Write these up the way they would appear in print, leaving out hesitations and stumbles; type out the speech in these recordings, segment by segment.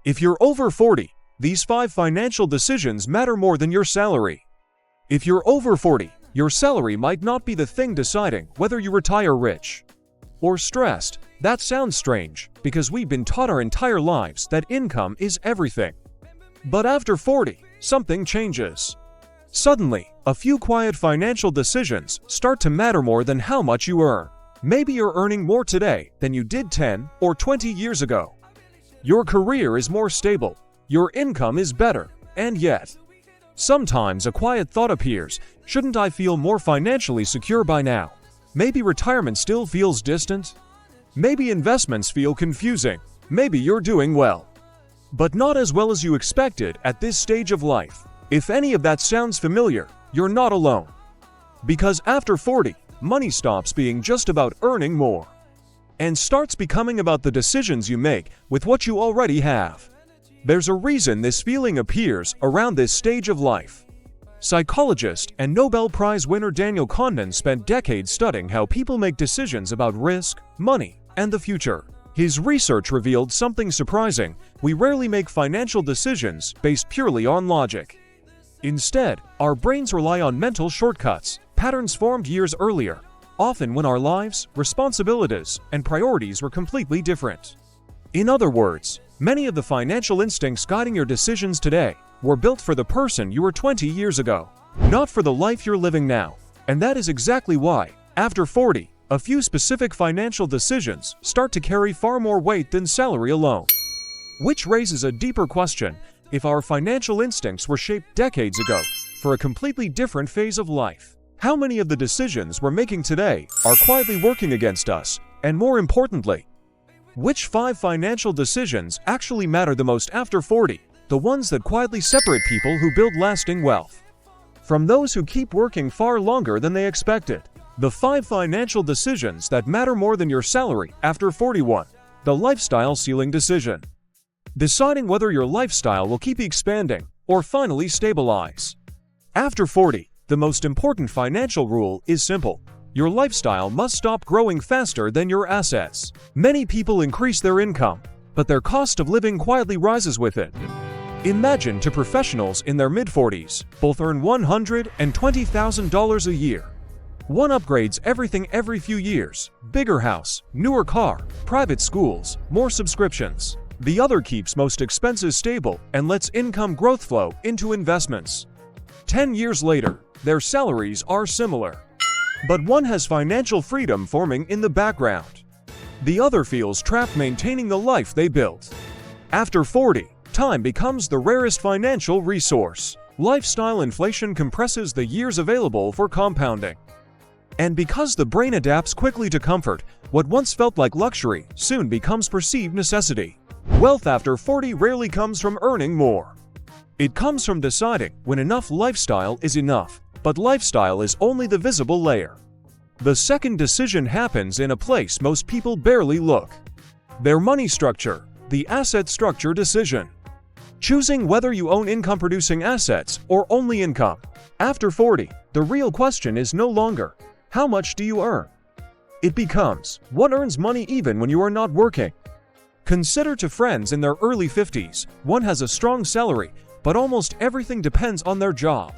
If you're over 40, these 5 financial decisions matter more than your salary. If you're over 40, your salary might not be the thing deciding whether you retire rich or stressed. That sounds strange, because we've been taught our entire lives that income is everything. But after 40, something changes. Suddenly, a few quiet financial decisions start to matter more than how much you earn. Maybe you're earning more today than you did 10 or 20 years ago. Your career is more stable, your income is better, and yet, sometimes a quiet thought appears: shouldn't I feel more financially secure by now? Maybe retirement still feels distant. Maybe investments feel confusing. Maybe you're doing well, but not as well as you expected at this stage of life. If any of that sounds familiar, you're not alone. Because after 40, money stops being just about earning more and starts becoming about the decisions you make with what you already have. There's a reason this feeling appears around this stage of life. Psychologist and Nobel Prize winner Daniel Kahneman spent decades studying how people make decisions about risk, money, and the future. His research revealed something surprising: we rarely make financial decisions based purely on logic. Instead, our brains rely on mental shortcuts, patterns formed years earlier, often when our lives, responsibilities, and priorities were completely different. In other words, many of the financial instincts guiding your decisions today were built for the person you were 20 years ago, not for the life you're living now. And that is exactly why, after 40, a few specific financial decisions start to carry far more weight than salary alone. Which raises a deeper question: if our financial instincts were shaped decades ago for a completely different phase of life, how many of the decisions we're making today are quietly working against us? And more importantly, which 5 financial decisions actually matter the most after 40? The ones that quietly separate people who build lasting wealth from those who keep working far longer than they expected. The 5 financial decisions that matter more than your salary after 41. The lifestyle ceiling decision. Deciding whether your lifestyle will keep expanding or finally stabilize. After 40, the most important financial rule is simple: your lifestyle must stop growing faster than your assets. Many people increase their income, but their cost of living quietly rises with it. Imagine two professionals in their mid-40s, both earn $120,000 a year. One upgrades everything every few years: bigger house, newer car, private schools, more subscriptions. The other keeps most expenses stable and lets income growth flow into investments. 10 years later, their salaries are similar, but one has financial freedom forming in the background. The other feels trapped maintaining the life they built. After 40, time becomes the rarest financial resource. Lifestyle inflation compresses the years available for compounding. And because the brain adapts quickly to comfort, what once felt like luxury soon becomes perceived necessity. Wealth after 40 rarely comes from earning more. It comes from deciding when enough lifestyle is enough, but lifestyle is only the visible layer. The second decision happens in a place most people barely look: their money structure, the asset structure decision. Choosing whether you own income-producing assets or only income. After 40, the real question is no longer, how much do you earn? It becomes, what earns money even when you are not working? Consider two friends in their early 50s. One has a strong salary, but almost everything depends on their job.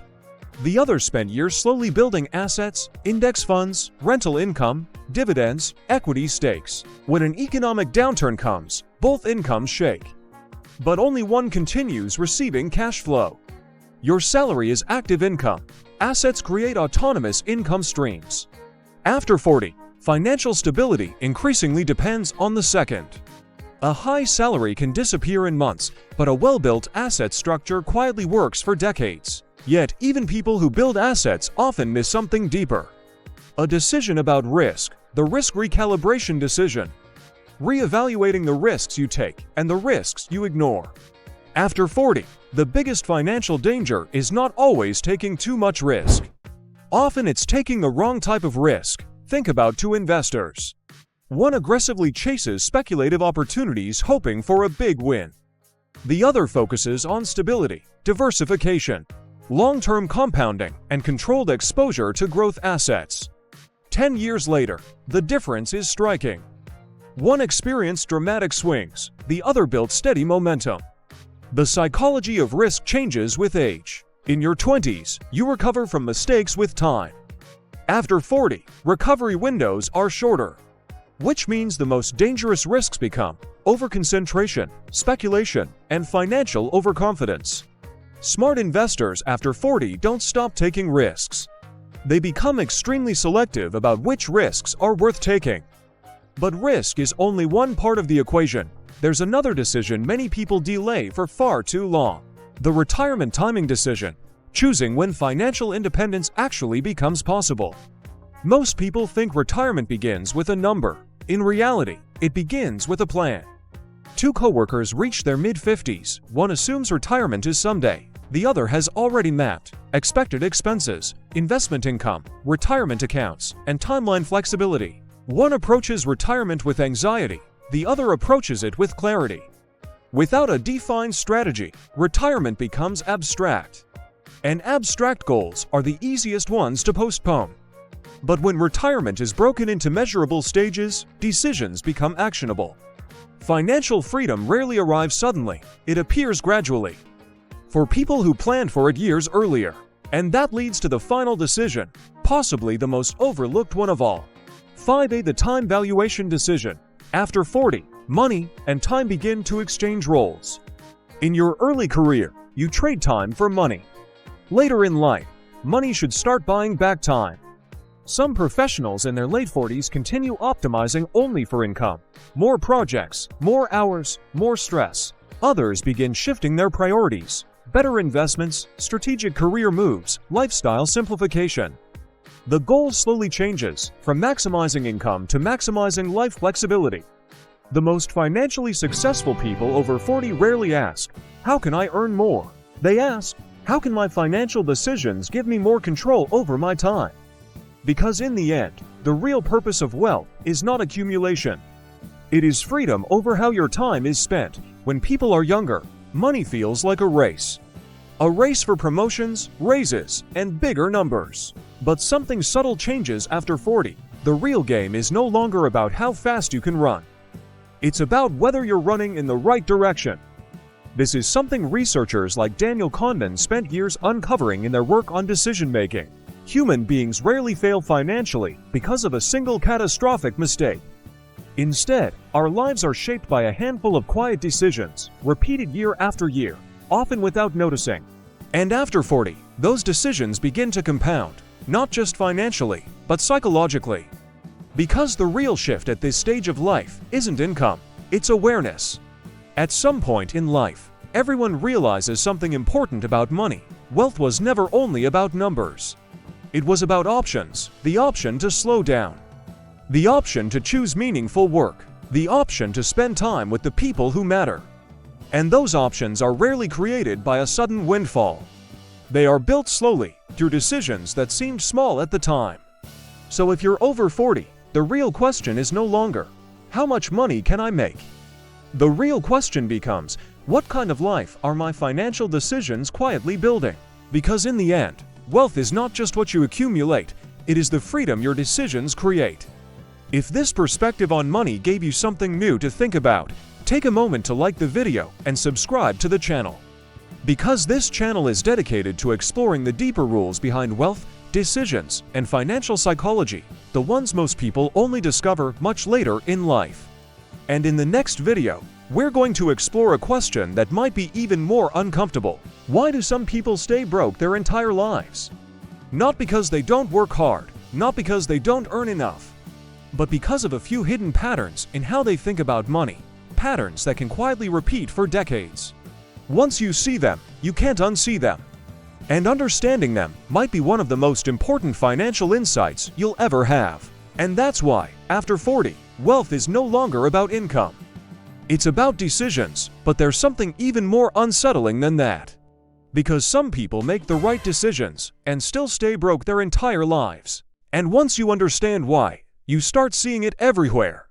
The other spent years slowly building assets, index funds, rental income, dividends, equity stakes. When an economic downturn comes, both incomes shake. But only one continues receiving cash flow. Your salary is active income. Assets create autonomous income streams. After 40, financial stability increasingly depends on the second. A high salary can disappear in months, but a well-built asset structure quietly works for decades. Yet, even people who build assets often miss something deeper. A decision about risk, the risk recalibration decision. Reevaluating the risks you take and the risks you ignore. After 40, the biggest financial danger is not always taking too much risk. Often it's taking the wrong type of risk. Think about two investors. One aggressively chases speculative opportunities hoping for a big win. The other focuses on stability, diversification, long-term compounding, and controlled exposure to growth assets. 10 years later, the difference is striking. One experienced dramatic swings, the other built steady momentum. The psychology of risk changes with age. In your 20s, you recover from mistakes with time. After 40, recovery windows are shorter, which means the most dangerous risks become overconcentration, speculation, and financial overconfidence. Smart investors after 40 don't stop taking risks. They become extremely selective about which risks are worth taking. But risk is only one part of the equation. There's another decision many people delay for far too long: the retirement timing decision, choosing when financial independence actually becomes possible. Most people think retirement begins with a number. In reality, it begins with a plan. Two coworkers reach their mid-50s. One assumes retirement is someday. The other has already mapped expected expenses, investment income, retirement accounts, and timeline flexibility. One approaches retirement with anxiety. The other approaches it with clarity. Without a defined strategy, retirement becomes abstract. And abstract goals are the easiest ones to postpone. But when retirement is broken into measurable stages, decisions become actionable. Financial freedom rarely arrives suddenly. It appears gradually, for people who planned for it years earlier. And that leads to the final decision, possibly the most overlooked one of all. 5A, the time valuation decision. After 40, money and time begin to exchange roles. In your early career, you trade time for money. Later in life, money should start buying back time. Some professionals in their late 40s continue optimizing only for income. More projects, more hours, more stress. Others begin shifting their priorities. Better investments, strategic career moves, lifestyle simplification. The goal slowly changes from maximizing income to maximizing life flexibility. The most financially successful people over 40 rarely ask, "How can I earn more?" They ask, "How can my financial decisions give me more control over my time?" Because in the end, the real purpose of wealth is not accumulation. It is freedom over how your time is spent. When people are younger, money feels like a race. A race for promotions, raises, and bigger numbers. But something subtle changes after 40. The real game is no longer about how fast you can run. It's about whether you're running in the right direction. This is something researchers like Daniel Kahneman spent years uncovering in their work on decision-making. Human beings rarely fail financially because of a single catastrophic mistake. Instead, our lives are shaped by a handful of quiet decisions, repeated year after year, often without noticing. And after 40, those decisions begin to compound, not just financially, but psychologically. Because the real shift at this stage of life isn't income, it's awareness. At some point in life, everyone realizes something important about money. Wealth was never only about numbers. It was about options, the option to slow down, the option to choose meaningful work, the option to spend time with the people who matter. And those options are rarely created by a sudden windfall. They are built slowly, through decisions that seemed small at the time. So if you're over 40, the real question is no longer, "How much money can I make?" The real question becomes, what kind of life are my financial decisions quietly building? Because in the end, wealth is not just what you accumulate, it is the freedom your decisions create. If this perspective on money gave you something new to think about, take a moment to like the video and subscribe to the channel. Because this channel is dedicated to exploring the deeper rules behind wealth, decisions, and financial psychology, the ones most people only discover much later in life. And in the next video, we're going to explore a question that might be even more uncomfortable. Why do some people stay broke their entire lives? Not because they don't work hard, not because they don't earn enough, but because of a few hidden patterns in how they think about money, patterns that can quietly repeat for decades. Once you see them, you can't unsee them. And understanding them might be one of the most important financial insights you'll ever have. And that's why, after 40, wealth is no longer about income. It's about decisions, but there's something even more unsettling than that. Because some people make the right decisions and still stay broke their entire lives. And once you understand why, you start seeing it everywhere.